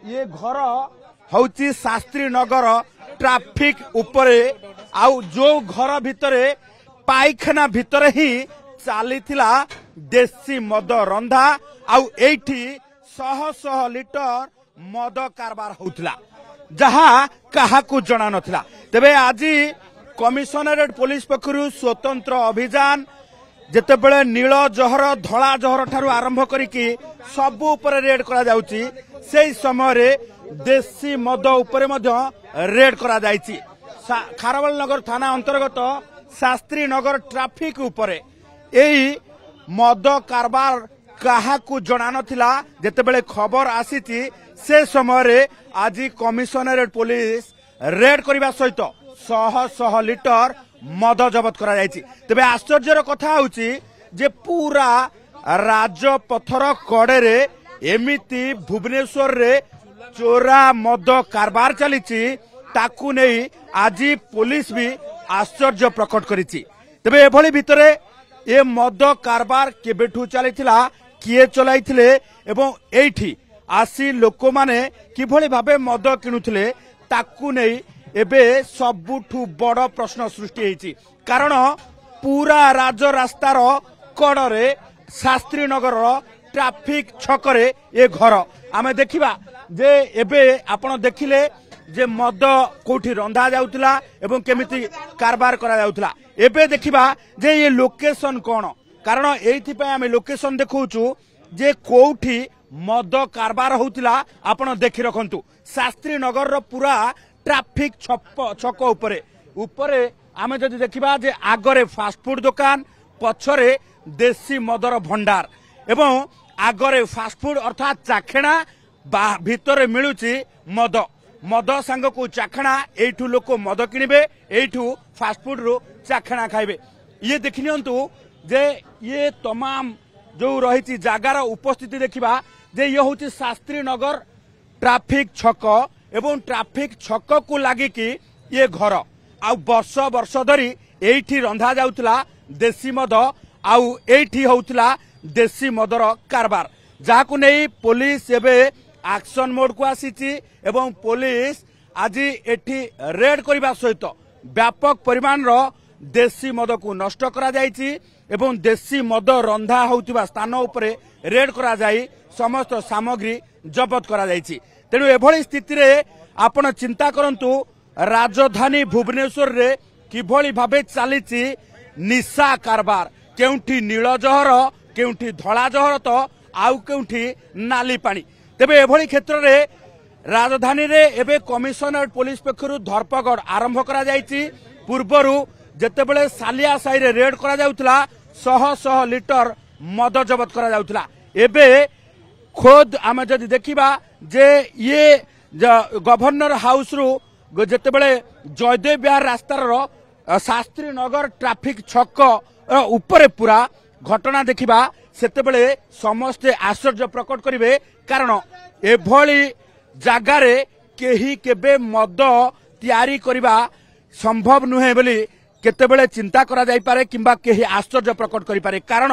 ये घर हूँ शास्त्री नगर ट्राफिक उपरे आउ जो घर भितरे पाइखाना भितरे ही चली देसी मद रंधा आउ एठी शह शह लिटर मद कारबार होउथला जहा काहाकू जना नथिला। तेबे आज कमिशनरेट पुलिस पक्षरु स्वतंत्र अभियान जेतेबेले नील जहर धला जहर ठारू आरंभ करिकी सबु ऊपर रेड करा जाउची सेही समय रे देसी मद ऊपर मध्य रेड करा जायची। खारवल नगर थाना अंतर्गत शास्त्री नगर ट्राफिक उपरे एई मद कारबार काहाकू जना नथिला जेतेबेले खबर आसीची से समय रे आज कमिशनरेट पुलिस रेड करबा सहित शह शह लिटर मद जबत करा जायछि। तबे आश्चर्यर कथा होउची जे पूरा राजपथर कड़े रे एमिति भुवनेश्वर रे चोरा मद कारबार चलीची ताकू नहीं आज पुलिस भी आश्चर्य प्रकट करिछि। तबे एभली भितरे ए मद कारबार केबेठू चलीथिला किए चलाइथिले एवं एठी आसी लोक माने किभली भाबे मद किनुथिले ताकू नहीं एबे सबुठू बड़ प्रश्न सृष्टि होइछि। कारण पूरा राज रास्तार कड़े शास्त्री नगर ट्राफिक छकरे ए घर आमे देखिबा जे एबे आपण देखिले जे मद कोठी रंधा जाउतला एवं केमिति कारबार करा जाउतला। एबे देखिबा जे ये लोकेशन कोन कारण एथि पय आमे लोकेशन देखौचु जे कोठी मद कारबार होउतला आपण देखि रखंतु। शास्त्री नगर रो पूरा ट्राफिक छक उपरे उपरे आमे जदि देखिबा जे आगरे फास्ट फूड दुकान पछरे देसी मदर भंडार एवं आगरे फास्ट फूड अर्थात चाखेणा भितरे मिलुची मद मद सांग को चाखेणा एठू लोक मद किनिबे एठू फास्ट फूड रो चाखेणा खाइबे। ये देखिनियंतु जे ये तमाम जो रही जगार उपस्थिति देखिबा जे ये होची शास्त्री नगर ट्राफिक छक एवं ट्राफिक छक को लागिकी ये घर आउ वर्ष वर्ष धरी एठी रंधा जाउतला देसी मद आउ एठी होउतला देसी मदर कारबार जाहाकू नहीं पुलिस एबे एक्शन मोड को आसीची एवं पुलिस आज एठी रेड करबा सहित व्यापक परिमाण रो देसी मद को नष्ट करा जायछि एवं देसी मद रंधा होउतिबा स्थान उपरे रेड करा जाई समस्त सामग्री जबत करा जायछि। तेणु एभली स्थिति रे आपण चिंता करंतु राजधानी भुवनेश्वर रे किभली भाबे चलीछि निशा कारबार केउठी नील जहर केउठी धला जहर तो आउ केउठी नाली पानी। तेबे एभली क्षेत्र रे राजधानी रे एबे कमिशनरेट पुलिस पक्षरु धरपकड़ आरंभ करा जायछि। पूर्वरु जेतेबेले सालिया साई रे रेड करा जाउतला शह शह लिटर मद जबत करा जाउतला एबे खोद आमे जदि देखिबा जे ये गवर्नर हाउस रु जेतेबेले जयदेव बिहार रास्तार शास्त्री नगर ट्राफिक छक उपरे पूरा घटना देखिबा सेतेबेले समस्ते आश्चर्य प्रकट करिवे कारण एभली जागारे केही केबे मद तैयारी करिबा संभव नुहे बोली केतेबेले चिंता करा जाई पारे किंबा केही आश्चर्य प्रकट करि पारे कारण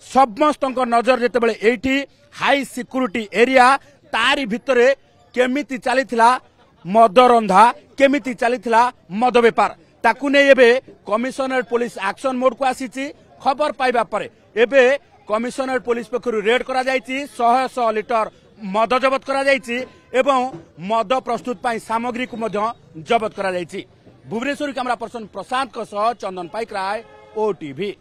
समस्तक नजर जेतेबेले एठी हाई सिक्यूरिटी एरिया तारी भितरे केमिति चलीथिला मद रंधा केमिति चलीथिला मद बेपार ताकू नै एबे कमिशनरेट पुलिस एक्शन मोड को आसीची। खबर पाइबा परे एबे कमिशनरेट पुलिस पक्षरु रेड करा जायछि शह शह लिटर मद जबत करा जायछि एवं मद प्रस्तुत पाई सामग्री को मध्य जबत करा जायछि। भुवनेश्वर कैमरा पर्सन प्रशांत को सह चंदन पाइक राय ओटीवी।